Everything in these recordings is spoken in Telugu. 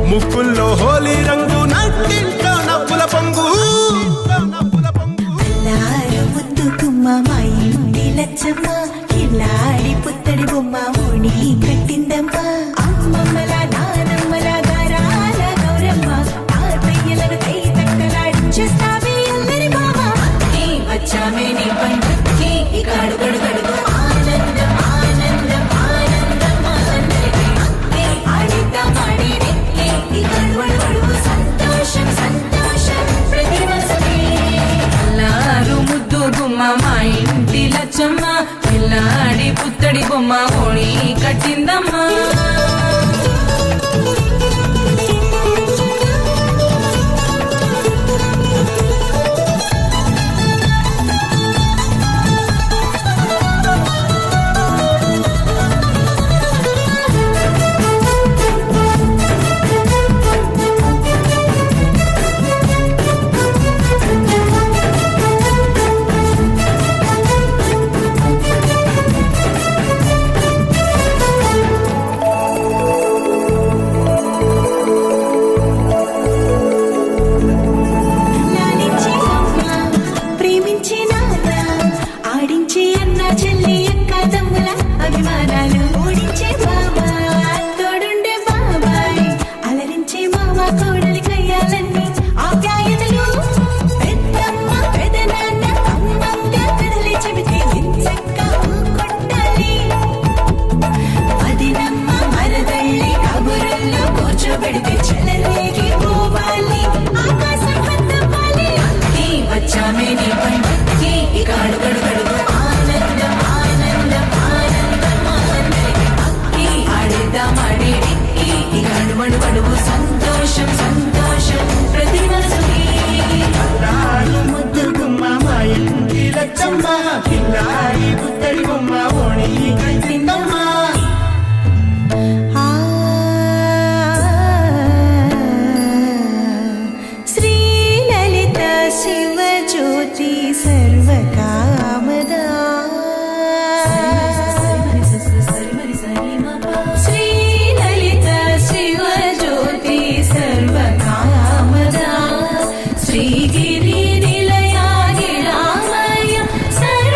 ముక్కుల్లో హోలీ రంగు నట్టింట్లో నవ్వుల పొంగు ముద్దు గుమ్మ మా ఇంటి లచ్చమ్మ కిల్లాడి పుత్తడి బొమ్మ ఓణి కట్టిందమ్మ అమ్మమ్మల నానమ్మల గారాల గౌరమ్మ తాతయ్యలను కై తక్కలాడించేస్తావే అల్లరి మామ వచ్చామే నీ పండుగకి ఇక అడుగడు గడుగు ఆనందం ఆనందం ఆనందం ఆడిద్దాం ఆడిడే ఇక అడుగడు గడుగు సంతోషం సంతోషం ప్రతి మనసుకి అల్లారు ముద్దు గుమ్మ మా ఇంటి లచ్చమ్మ పిల్లాడి పుత్తడి బొమ్మ ఓణి కట్టిందమ్మా సంతోషం సంతోషం ప్రతి మనసుకి ముద్దు గుమ్మ మా ఇంటి లచ్చమ్మ కిల్లాడి పుత్తడి బొమ్మ ఓణి కట్టిందమ్మ శ్రీలలిత శివజ్యోతి సర్వకామదా శ్రీలలిత శివజ్యోతి సర్వకామదా శ్రీగిరి నిలయాగిరామయ సర్వ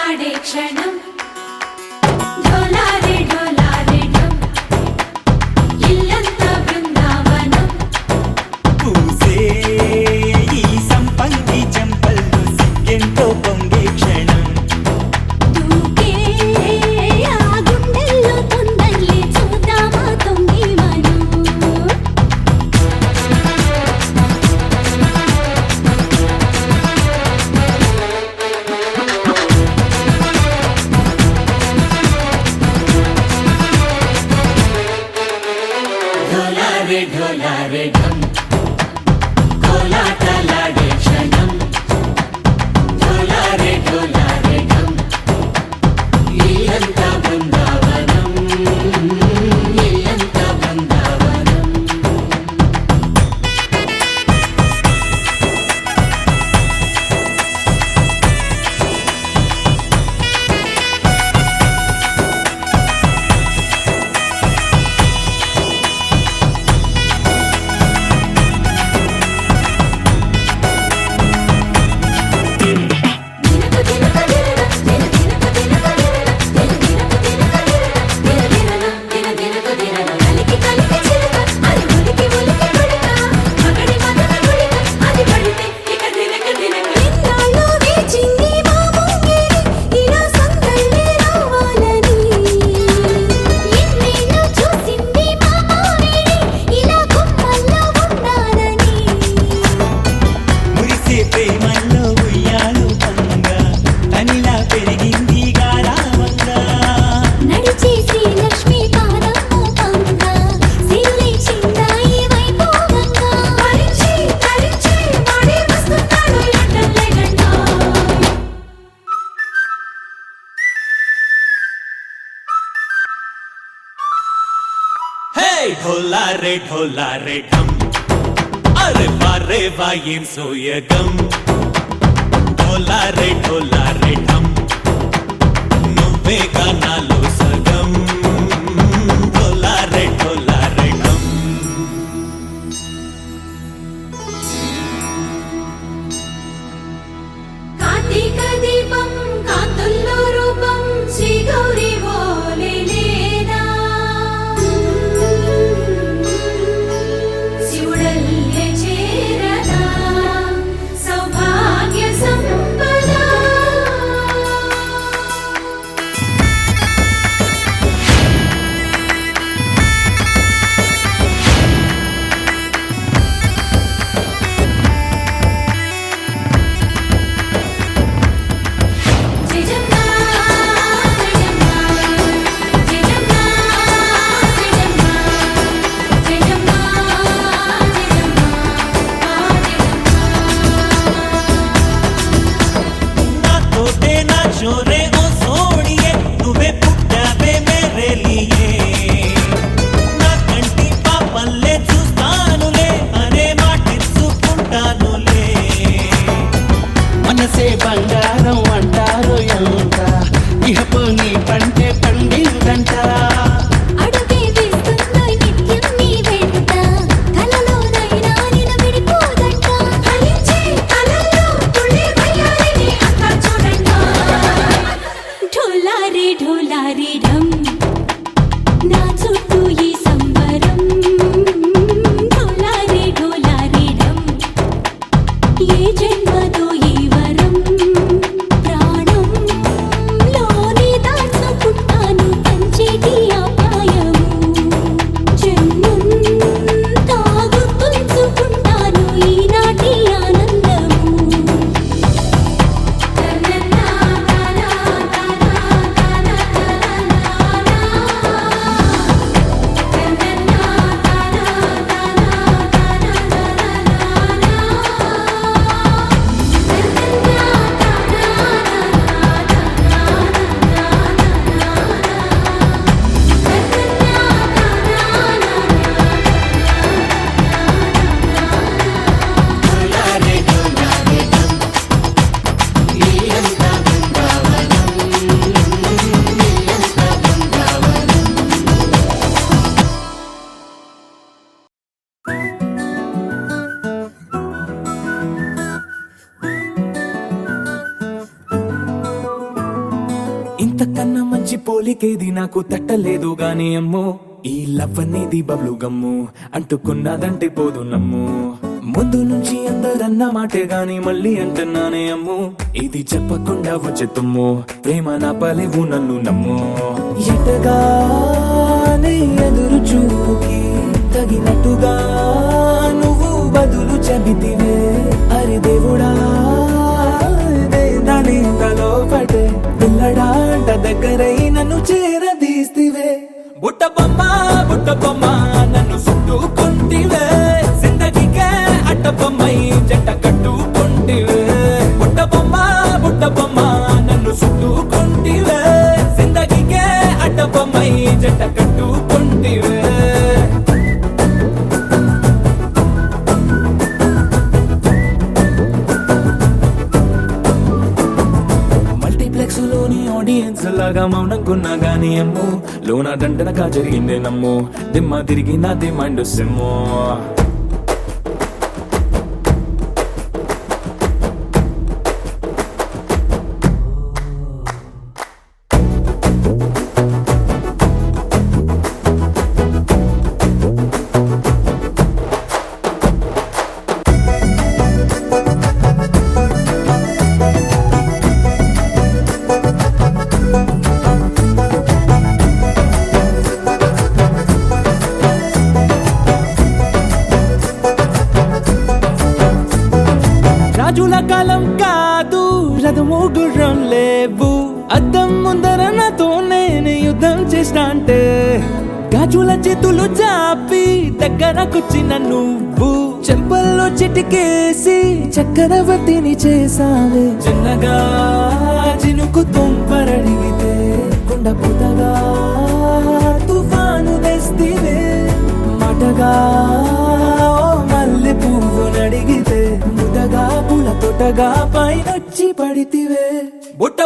కోలాటలాడే క్షణం ఢోలారే ఢోలారే ఢం ఇల్లంతా బృందావనం పూసే ఈ సంపంగి చెంపల్లో సిగ్గెంతో పొంగే క్షణం దూకే ఆ గుండెల్లో తొందల్లి చూద్దామా తొంగి మనం ఢోలారే ఢోలారే ఢం కోలాటలాడే క్షణం ఢోలారే ఢోలారే ఢం ఇల్లంతా బృందావనం ఇల్లంతా బృందావనం దినకు దినకు దినకు దినకు కలికి కలికి చిలక అది ఉలికి ఉలికి కొడక మగడి మగడ కొడక అది పడితే ఇక దినకు దినకు ఇన్నాళ్ళు వేచింది మా ముంగిరి ఇలా సందళ్ళే రావాలని ఎన్నేళ్ళు చూసింది మా మావేడి ఇలా గుమ్మల్లో ఉండాలని మురిసే ప్రేమల్లో ఉయ్యాలు పంగా తనిలా పెరిగింది గారావంగా నడిచే శ్రీలక్ష్మి పాదము పంగా సిల్లి చిందాయి వైభోగంగా హరించి హరించి వాడే వస్తున్నాడు ఎండలే గంట హే ఢోలారే ఢోలారే ఢం అరే వారే వా ఏం సోయగం ఢోలారే ఢోలారే ఢం నువ్వే గానాలో సగం ఢోలారే ఢోలారే ఢం కార్తీక దీపం కాంతుల్లో రూపం శ్రీ గౌరీ ఓలే లేదా శివుడల్లే చేరదా సౌభాగ్య సంపద జయజమ్మా జయజమ్మా జయజమ్మా జయజమ్మా జయజమ్మా నా తోటే నా చోరే ఓ సోడియే నువ్వే పుట్టావే మేరే లియే నా కంటి పాపల్లే చూస్తానులే అనే మాటిచ్చుకుంటానులే మనసే బంగారం అంటారు ఎంత ఇహపు నీ పంటే పండిందంట అడుగే వేస్తున్నా నిత్యం నీ వెంట కలలోనైనా నిలబడిపోదంట ఫలించే కలలో తుళ్ళే వయ్యారిని అంతా చూడంట ఢోలారే ఢోలారే ఢం ఇంతకన్నా మంచి పోలికేది నాకు తట్టలేదు గాని అమ్మో ఈ లవ్ అనేది బబ్లు గమ్ము అంటుకున్నదంటే పోదు నమ్ము ముందు నుంచి అందరన్న మాటే గాని మళ్ళీ అంటున్నానే అమ్ము ఇది చెప్పకుండా వచ్చే తుమ్ము ప్రేమ నా పలేవు నన్ను నమ్ము ఎటగానే ఎదురు చూపుకి తగినట్టుగా నువ్వు బదులు చెబితివే అరే దేవుడా దాని లోపటే పిల్లడాంట దగ్గరై నన్ను చేరదీస్తివే బుట్ట బొమ్మ నన్ను చుట్టుకుంటివే జిందగీకే అట్ట బొమ్మై జంట కట్టుకుంటివే బుట్ట బొమ్మ నన్ను చుట్టుకుంటివే జిందగీకే అట్ట బొమ్మై జంట కట్టుకుంటివే మల్టీప్లెక్స్ లోని ఆడియన్స్ లాగా మౌనంకున్నా గానీ అమ్ము లోన దండనగా జరిగిందే నమ్ము దిమ్మ తిరిగి నాది మైండ్ సిమ్ము రాజుల కాలం కాదు రథము గుర్రం లేవు అద్దం ముందర నాతో నేను యుద్ధం చేస్తా అంటే గాజుల చేతులు చాపి దగ్గరకొచ్చిన నువ్వు చెంపల్లో చిటికేసి చక్రవర్తిని చేసావే చిన్నగా చినుకు తుంపరడిగితే కొండ పుతగా తుఫాను తెస్తివే మాటగా మల్లె పువ్వు నడిగితే ముదగా పుల తొటగా పైనొచ్చి పడితివే బుట్ట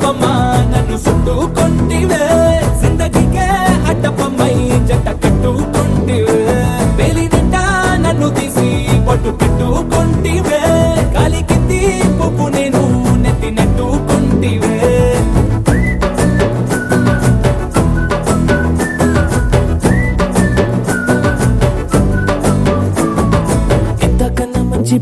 బొమ్మ నన్ను చుట్టుకుంటివే జిందగీకే అడ్డ బొమ్మై జంట కట్టుకుంటివే వేలి నిండా నన్ను తీసి పట్టు పెట్టుకుంటివే కాలి కింది పువ్వు నేను నెత్తి నెట్టుకుంటివే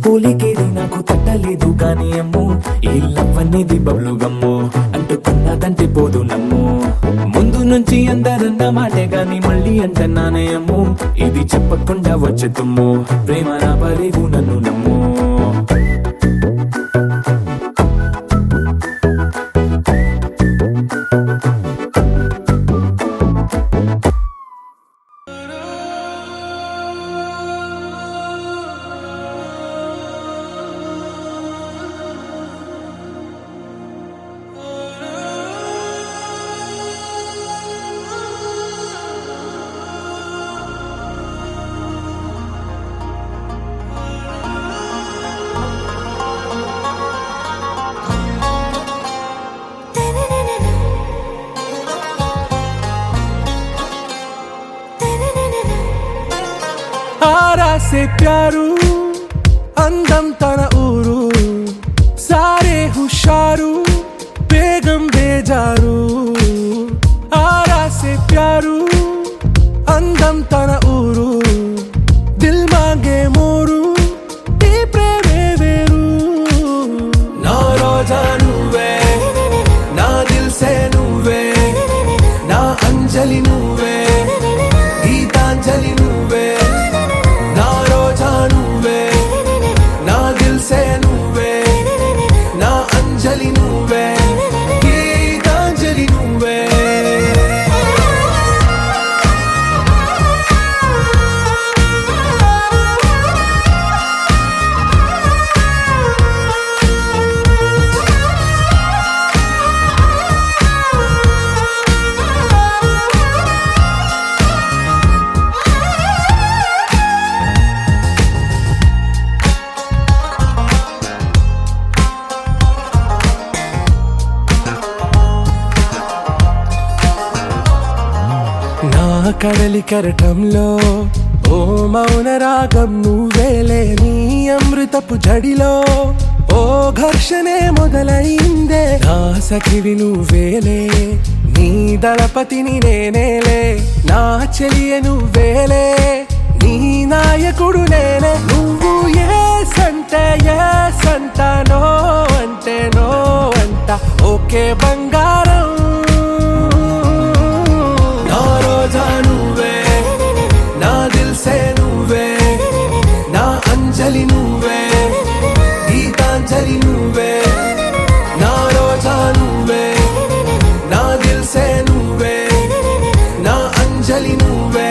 పోలికేది నాకు తట్టలేదు కానీ అమ్ము ఈ లవ్ అనేది బబ్లు గమ్ము అంటుకున్నదంటే పోదు నమ్ము ముందు నుంచి అందరన్న మాటే గాని మళ్ళీ అంటున్నానే అమ్ము ఇది చెప్పకుండా వచ్చే తుమ్ము ప్రేమ నా పలేవు నన్ను నమ్ము से प्यारू అందం తన ఊరు సారే హుషారు బేగం బేజారు ఆరా సే ప్యారు అందం తన ఊరు దిల్ మాంగే మోరు ఈ ప్రేమే వేరు నా రోజా నువ్వే నా దిల్ సే నువ్వే నా అంజలి నువ్వే గీతాంజలి నువ్వే నా రోజా నువ్వే నా దిల్ సే నువ్వే నా అంజలి నువ్వే గీతాంజలి నువ్వే కడలి కరటంలో ఓ మౌన రాగం నువ్వేలే నీ అమృతపు జడిలో ఓ ఘర్షణే మొదలైందే నా సఖివి నువ్వేలే నీ దళపతిని నేనేలే నా చెలియ నువ్వేలే నీ నాయకుడు నేనే నువ్వు ఏ సంట నో అంటే నో అంట ఓకే బంగారం నా రోజా నువ్వే నా దిల్సే నువ్వే నా అంజలి నువ్వే గీతాంజలి నువ్వే నా రోజా నువ్వే నా దిల్సే నువ్వే నా అంజలి నువ్వే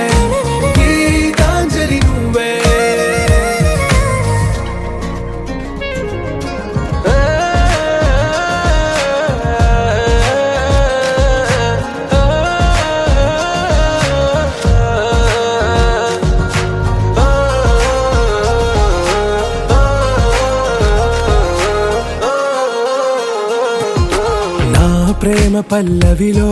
గీతాంజలి నువ్వే నా ప్రేమ పల్లవిలో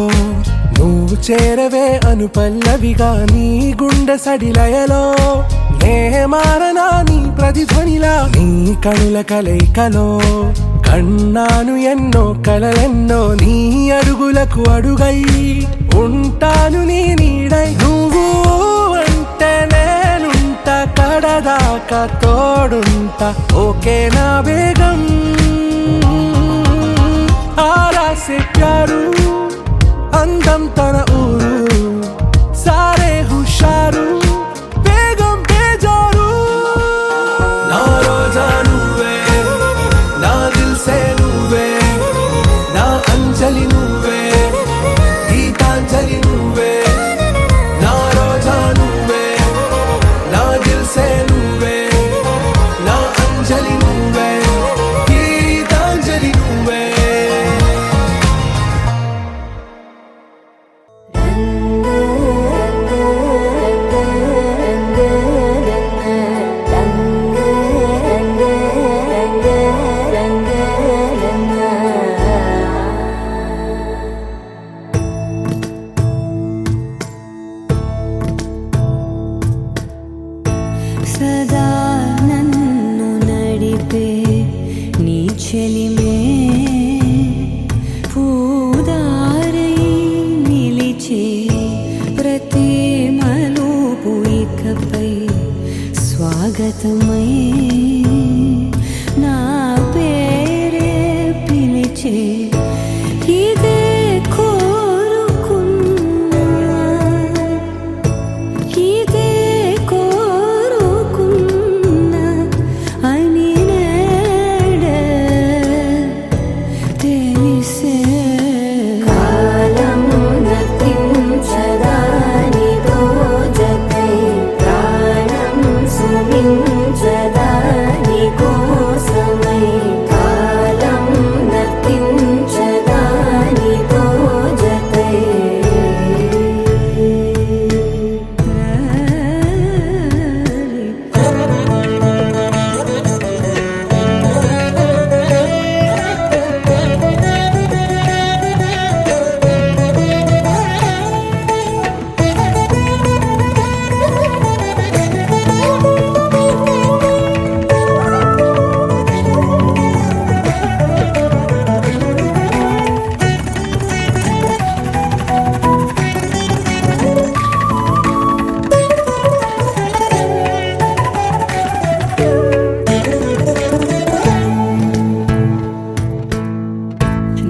నువ్వు చేరవే అను పల్లవిగా నీ గుండె సడిలయలో నే మారనా నీ ప్రతిధ్వనిలా నీ కనుల కలయికలో కన్నాను ఎన్నో కలలెన్నో నీ అడుగులకు అడుగై ఉంటాను నీ నీడై నువ్వు అంటే నేనుంట కడదాకా తోడుంటా ఓకే నా బేగం आरा से प्यारू అందం తన ఊరు సారే హుషారు బేగం బేజారు నా రోజా నువ్వే నా దిల్సే నువ్వే నా అంజలి నువ్వే గీతాంజలి నువ్వే నా రోజా నువ్వే నా దిల్సే నువ్వే నా అంజలి నువ్వే గీతాంజలి నువ్వే సదా నన్ను నడిపే నీ చెలిమే పూదారై నిలిచే ప్రతి మలుపు ఇకపై స్వాగతమై నా పేరే పిలిచే ఇదే కోరుకున్నా ఇదే కోరుకున్నా అని నేడే తెలిసే కాలం నతించదానిదో జతై ప్రాణం సుమించదాని కోసమై కాలం నతించదానిదో జతై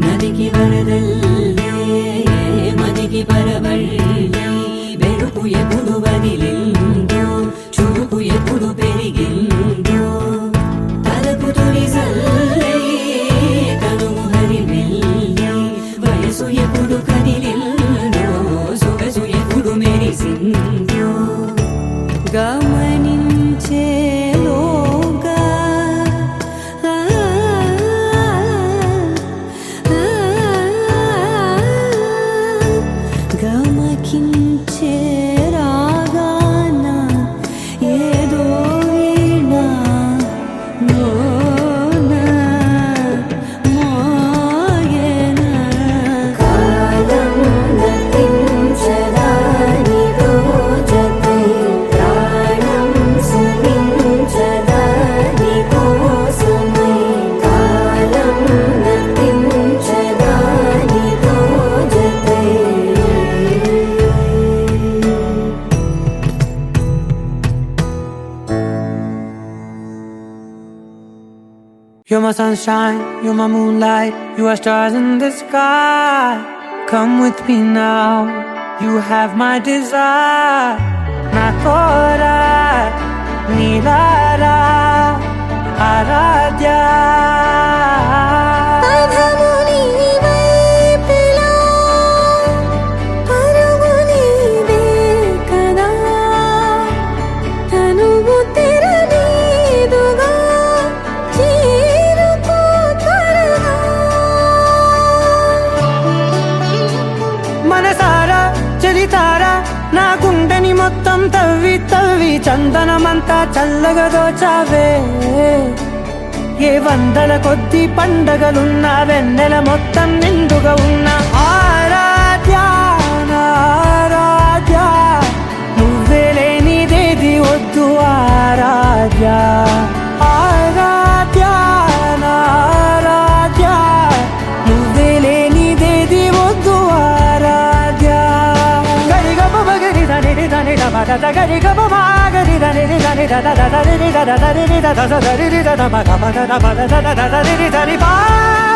నదికి వరదల్లే మదికి పరవళ్ళే వెలుపు ఎప్పుడు వదిలిందో చూపు ఎప్పుడు పెరిగిందో తలపు తొలి సల్లే కనుము హరిమెల్లే వయసు ఎప్పుడు కదిలిందో సొగసు ఎప్పుడు మెరిసిందో గమనించేలోగా గమకించే రాగాన ఏదో వీణా మోన మోయన కాల my sunshine, you're my moonlight, you are stars in the sky. Come with me now, you have my desire. Na tora, nilara, aradya. పదము నీ వైపులా, పరుగు నీదే కదా, తనువు తెరనీదుగా, చేరుకో త్వరగా. మనసారా చలితారా నా గుండెని మొత్తం తవ్వి తవ్వి చందనమంతా చల్లగా దోచావే. ఏ వందల కొద్ది పండగలున్నా వెన్నెల మొత్తం నిండుగా ఉన్న ఆరాధ్య నా ఆరాధ్య, నువ్వే లేనిదేది వద్దు ఆరాధ్య. ఆరాధ్య నా ఆరాధ్య, నువ్వే లేనిదేది వద్దు ఆరాధ్య. గరిగమ మగరి దని దని మద గరి గమ మాగరి దని దని దద దని దద దని దద దని దద మగ మగ మద దద దని దని బా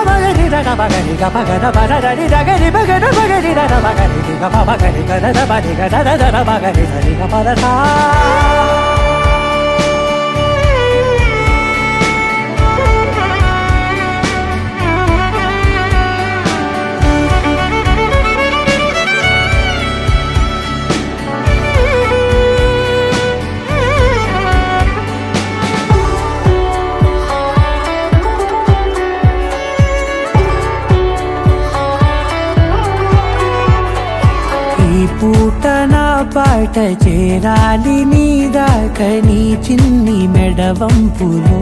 మగరి దద మగరి గమ గద మద దని దగరి మగద మగరి దద మగరి గమ మగరి గద మగరి గద దద మగరి దని గమ దద. ఈ పూట నా పాట చేరాలి నీ దాకా నీ చిన్ని మెడవంపులో.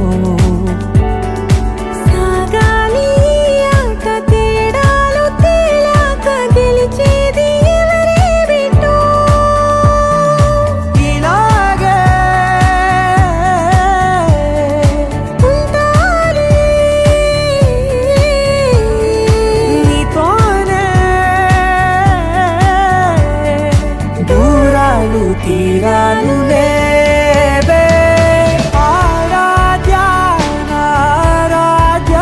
సాగాలి ఈ ఆట తేడాలు తేలాక గెలిచేది ఎవరేమిటో. ఇలాగే ఉంటాలి నీతోనే దూరాలు తీరాలు లేవే. ఆరాధ్య నా ఆరాధ్య,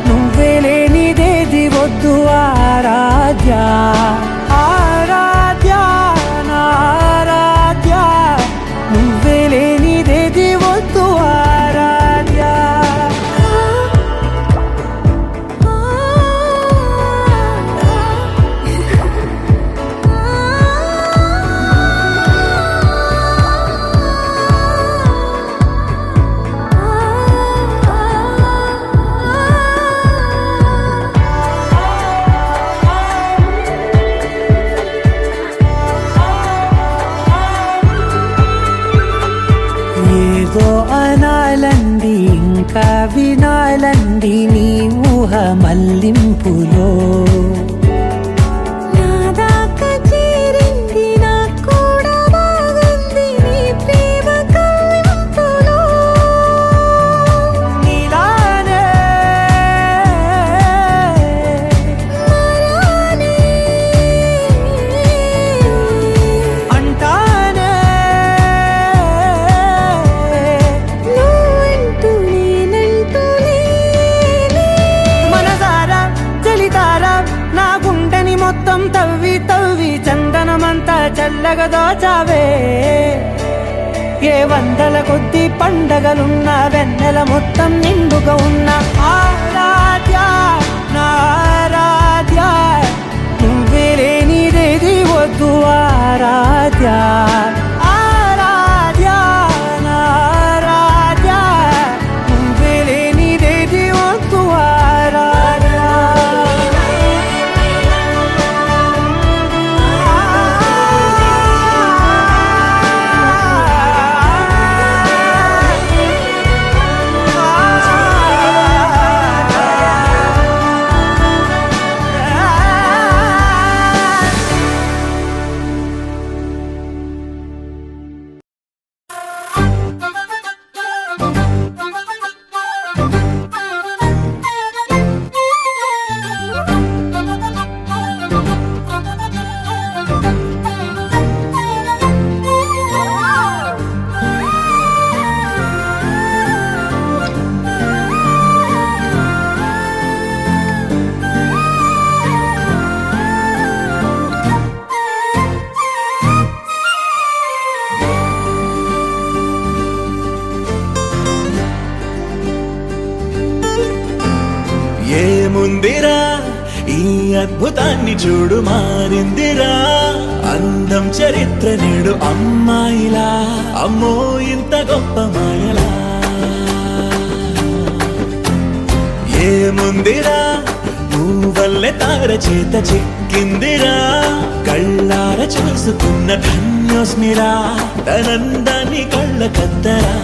నువ్వే లేనిదేది వద్దు ఆరాధ్య. ఆరాధ్య నా ఆరాధ్య, నువ్వే లేనిదేది వద్దు ఆరాధ్య. ఏదో అనాలంది ఇంకా వినాలంది నీ ఊహ మల్లింపులో. నా దాకా చేరింది నాకు కూడా బాగుంది నీ ప్రేమ కవ్వింపులో. నీలానే మరానే అంటానే నువ్వంటూ నేనంటూ లేనే. మనసారా చలితారా నా గుండెని మొత్తం తవ్వి తవ్వి చందనమంతా చల్లగా దోచావే. ఏ వందల కొద్ది పండగలున్న వెన్నెల మొత్తం నిండుగా ఉన్న ఆరాధ్య నా ఆరాధ్య, నువ్వే లేనిదేది వద్దు ఆరాధ్య. ఏముందిరా ఈ అద్భుతాన్ని చూడు మారిందిరా అందం చరిత్ర నేడు అమ్మాయిలా అమ్మో ఇంత గొప్ప మాయలా ఏముందిరా నువ్వల్లే తార చేత చిక్కిందిరా కళ్ళార చూసుకున్న ధన్యోస్మిరా తనందాన్ని కళ్ళ కద్దరా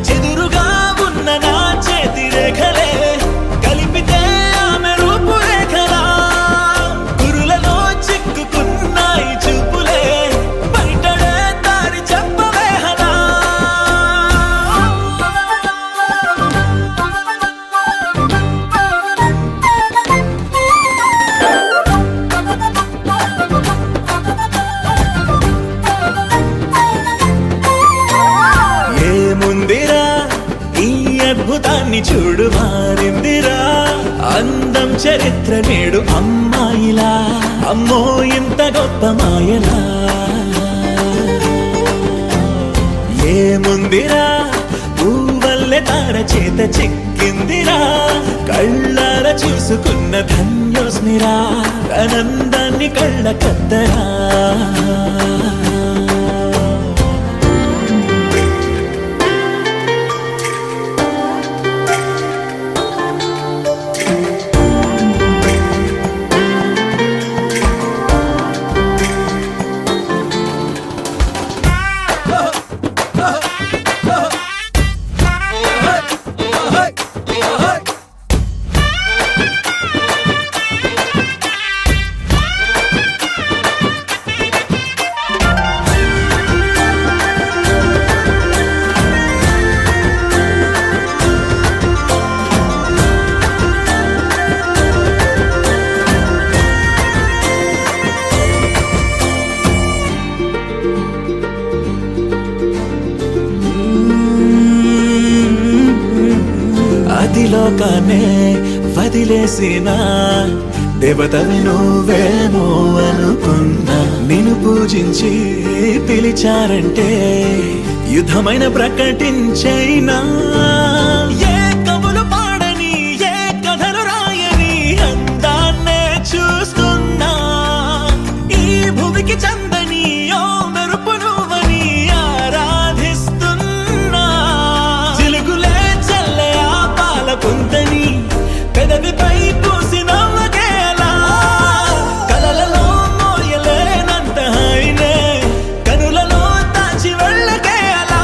చెదురుగా ఉన్న నా చేతి రేఖలే కలిపితే ఆమె రూపురేఖలా కురులలో చిక్కుకున్నాయి చూపులే బయటడే దారి చెప్పవేహనా ఏముందిరా ఈ అద్భుతాన్ని చూడు మారిందిరా అందం చరిత్ర నేడు అమ్మాయిలా అమ్మో ఇంత గొప్ప మాయలా ఏముందిరా పువ్వల్లె తార చేత చిక్కిందిరా కళ్ళార చూసుకున్న ధన్యోస్మిరా ఆనందాన్ని కళ్ళ కద్దరా అదిలోకానే వదిలేసిన దేవతవి నువ్వేమో అనుకున్నా నిన్ను పూజించి పిలిచారంటే యుద్ధమైన ప్రకటించైనా ఏ కవులు పాడని ఏ కథలు రాయని అందాన్నే చూస్తున్నా ఈ భూమికి చందని ఓ మెరుపు నువ్వని ఆరాధిస్తున్నా చిలుగులే చల్లే ఆ పాల పుంతని పెదవిపై పూసి నవ్వకేలా కలలలో మోయలేనంత హాయినే కనులలో దాచి వెళ్ళకేలా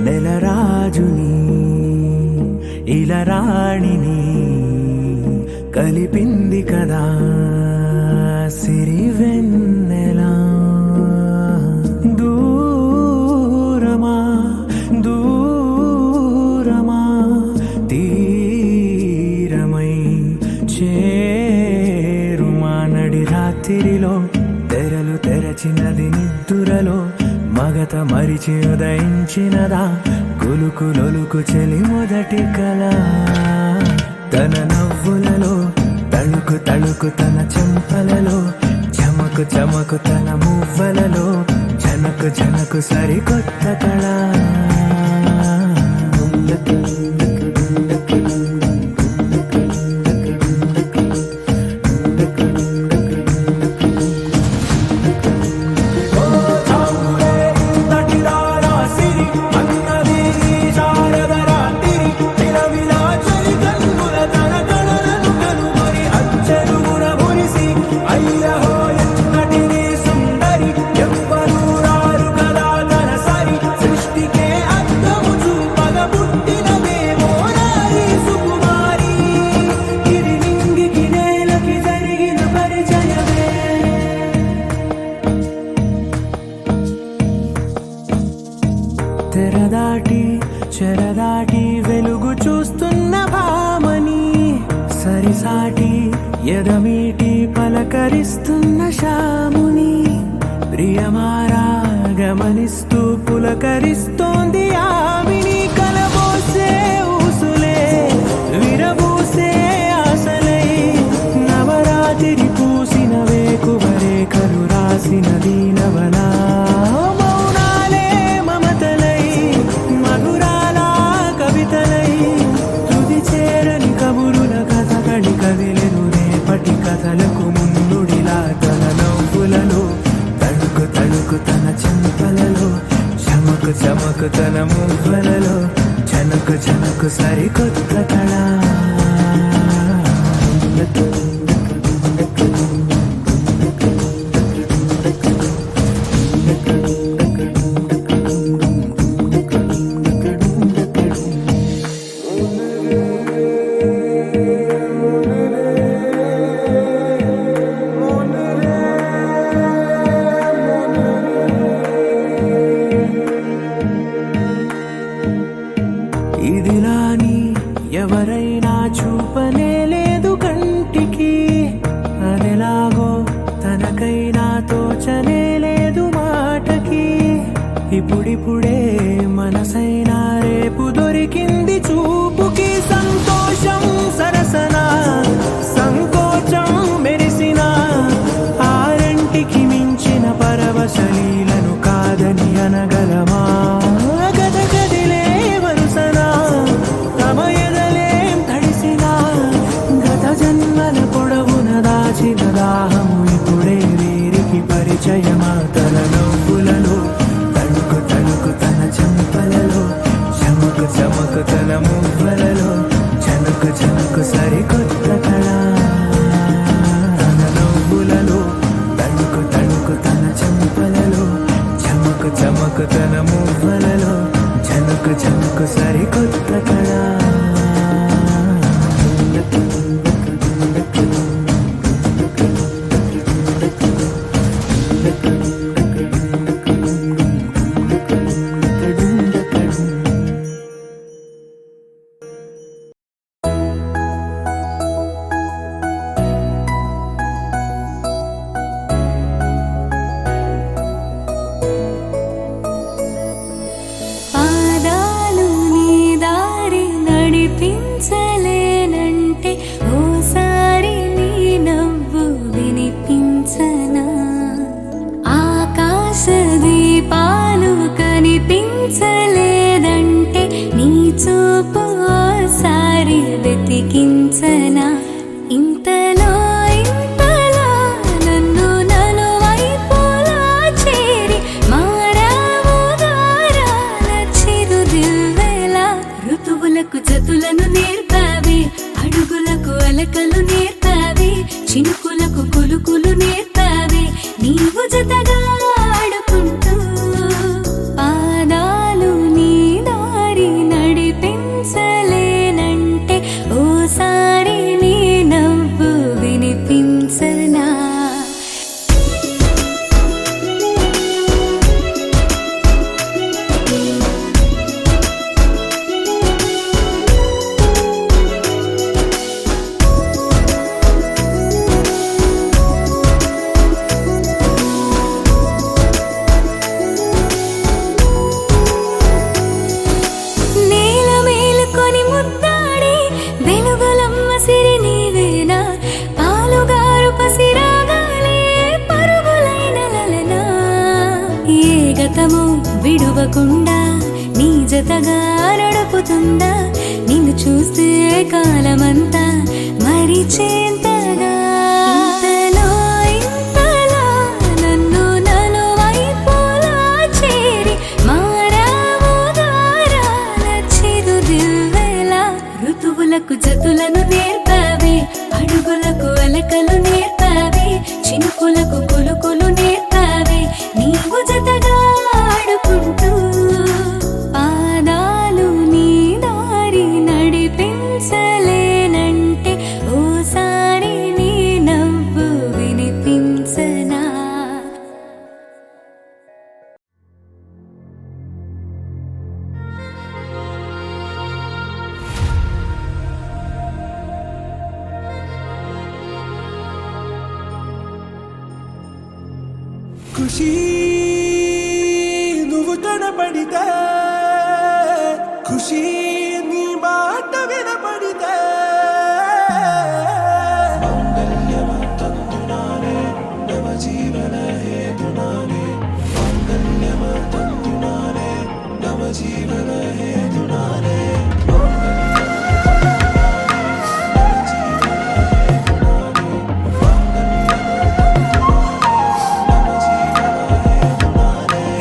నెలరాజుని ఇలరాణిని కలిపింది కదా సిరివెన్నెలా దూరమా దూరమా తీరమై చేరుమా నడి రాత్రిలో తెరలు తెరచినది నిద్దురలో మగత మరిచి ఉదయించినదా కులుకు లొలుకు చెలి మొదటి కళ తన నవ్వులలో తళుకు తళుకు తన చెంపలలో చమకు చమకు తన మువ్వలలో జనకు జనకు సరికొత్త కళ సుందరి ఎవ్వరూ రారు కదా తన సరి సృష్టికే అర్థము చూపగ పుట్టినదే తట్టి పలకరిస్తున్న శాముని ప్రియమారా గమనిస్తూ పులకరిస్తోంది ఆవిని కలబోసే ఊసులే విరబూసే ఆశలై నవరాత్రి పూసిన వేకువరే కలు రాసిన దీనవనా మౌనాలే మమతలై మధురాల కవితలై తుది చేరని కబురుల కథ కడి కదిలెను రేపటి కథలకు ముందుడిలా తన నవ్వులలో తడుకు తడుకు తన చెంపలలో చమకు చమకు తన మువ్వలలో చనకు చనకు సరికొత్త కళ ఇదిలాని ఎవరైనా చూపనే లేదు కంటికి అదెలాగో తనకైనా తోచనే లేదు మాటకి ఇప్పుడిప్పుడే మనసైనా రేపు దొరికింది చూపుకి సంతోషం సరసన సంకోచం మెరిసిన ఆరంటికి మించిన పరవశలీలను కాదని అనగలమా గద గదిలే వరుసన తమ ఎదలేం తడిసిన గత జన్మల పొడవున దాచిన దాహము ఇప్పుడే వీరికి పరిచయమా తన నవ్వులలో తడుకు తడుకు తన చెంపలలో చమకు చమకు తన మువ్వలలో చనుకు చనుకు సరికొత్త కళ తన నవ్వులలో తడుకు తడుకు తన చెంపలలో చమకు చమకు తన మువ్వలలో చనుకు చనుకు సరికొత్త కళ పాదాలు నీ దారి నడిపించలేనంటే ఓసారి నీ నవ్వు వినిపించనా ఆకాశ దీపాలు కనిపించలేదంటే నీ చూపు ఓసారి వెతికించనా ఇంతలో ఇంతలా నన్ను నలువైపులా చేరి మారావు దారాల చిరుదివ్వెలా ఋతువులకు జతులను నేర్పావే అడుగులకు అలకలు నేర్పావే చినుకులకు కులుకులు నేర్పావే నీవు జతగా ఆడుకుంటూ పాదాలు నీ దారి నడిపించలేనంటే ఓసారి నీ నవ్వు వినిపించనా నేల మేలుకొని ముద్దాడి వెలుగులమ్మ సిరి నీవేనా పాలుగారు పసిరాగాలే పరుగులైన లలనా ఏ గతము విడువకుండా నీ జతగా నడుపుతుందా నిన్ను చూస్తే కాలమంతా మరిచేంతగా ఇంతలో ఇంతలా నన్ను నలువైపులా చేరి మారావు దారాల చిరుదివ్వెలా ఋతువులకు జతులను నేర్పావే అడుగులకు అలకలు నేర్పావే చినుకులకు కులుకులు నేర్పావే నీవు జతగా ఆడుకుంటూ పాదాలు నీ దారి నడిపించలేనంటే ఓసారి నీ ఖుషి నువ్వు కనపడితే ఖుషి నీ మాట వినపడితే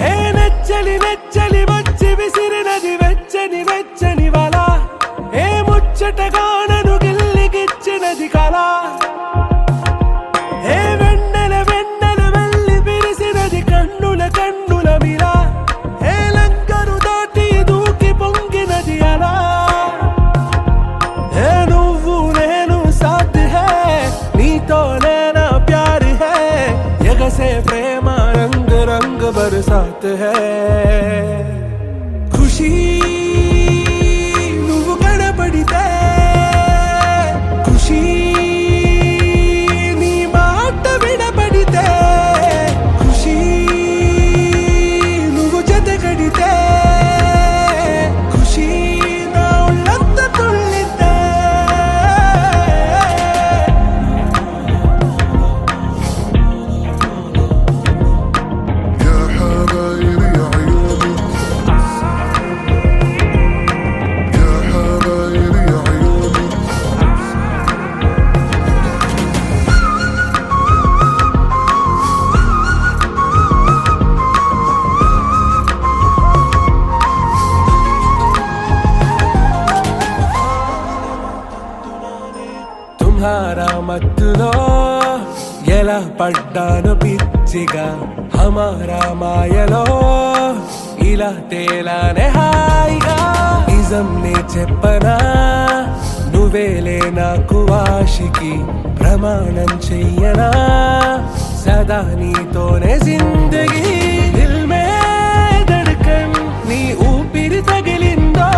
హే నెచ్చలి నెచ్చలి వచ్చి విసిరినది వెచ్చని వెచ్చని వల ఏ ముచ్చటగా నన్ను గిల్లిగిచ్చినది కళ ఏ వెన్నెల వెన్నెల వెళ్ళి విరిసినది కన్నుల కన్నుల మిల ఏ లంకను దాటి దూకి పొంగినది అలా ఏ నువ్వు నేను సాథ్ హే నీతో నేనా ప్యార్ హే ఎగసే ప్రేమ రంగ్ రంగ్ బరసాత్ హే ఖుషి నువ్వు కనపడితే ఖుషి నీ మాట వినపడితే ఖుషి నువ్వు జతగడితే ఖుషి నా ఒళ్ళంత తుళ్ళితే يا حبايبي يا عيوني يا حبايبي يا عيوني తుమ్హారా మత్తులో ఎలా పడ్డాను పిచ్చిగా హమారా మాయలో ఇలా తేలానే హాయిగా నిజం నే చెప్పనా నువ్వేలే నాకు ఆశికి ప్రమాణం చెయ్యనా సదా నీతోనే జిందగీ దిల్ మే ధడ్కన్ నీ ఊపిరి తగిలిందో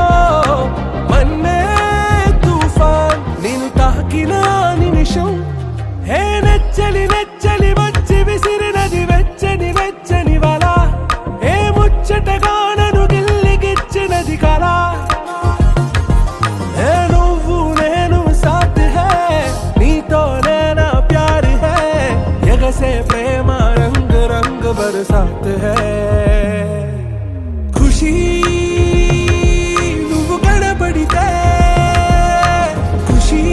మన్నే తుఫాన్ నేను తాకిన నిమిషం హే నెచ్చలి నెచ్చలి వచ్చి విసిరినది వెచ్చని వెచ్చని వల ఏ ముచ్చటగా నన్ను గిల్లిగిచ్చినది కళ ఏ నువ్వు నేను సాథ్ హే నీతో నేనా ప్యార్ హే ఎగసే ప్రేమ రంగ్ రంగ్ బరసాత్ హే ఖుషి నువ్వు కనపడితే ఖుషి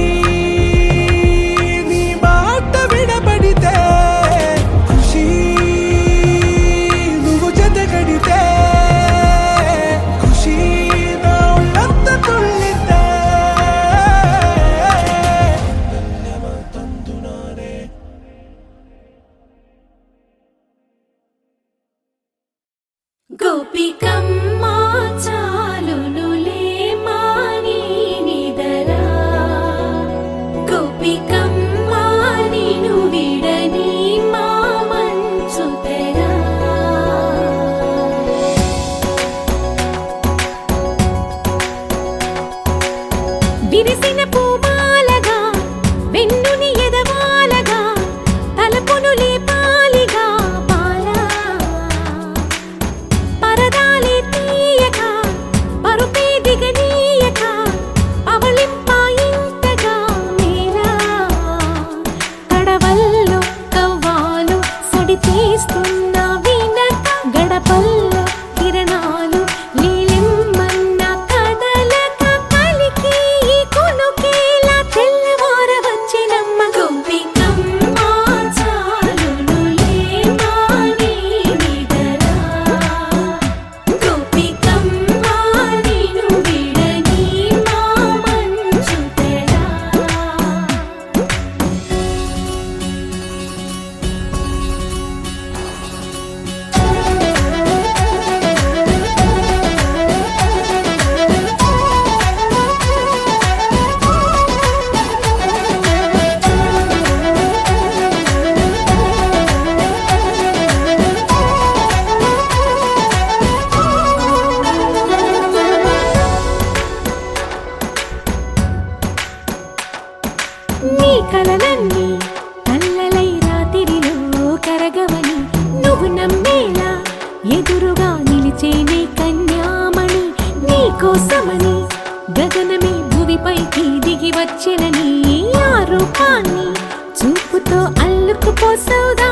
నీ మాట వినపడితే ఖుషి నువ్వు జతగడితే ఖుషి నా ఒళ్ళంత తుళ్ళితే గోపికమ్మ చాలునులే మాని నిదరా గోపికమ్మ నిను విడని మా మంచు తెరా విరిసిన పూమాలగా వెన్నుని ఎదవాలగా తలపును లేపాలిగా పాలా పరదాలే తీయక పరుపే దిగనీయక పవళింపాయింతగా మేరా కడవల్లో కవ్వాలు సడి తీస్తున్న వీణత గడపల్లో కిరణాలు లీలిమ్మన్న కదలక కలికి ఈ కొనుకేలా తెల్లవార వచ్చినమ్మ గోపికమ్మ చాలునులే మాని నిదరా గోపికమ్మ నిను విడని మా మంచు తెరా ఎదురుగా నిలిచేనే కన్యామణి నీకోసమని గగనమే భువిపైకి దిగి వచ్చినని ఆ రూపాన్ని చూపుతో అల్లుకుపోసౌదా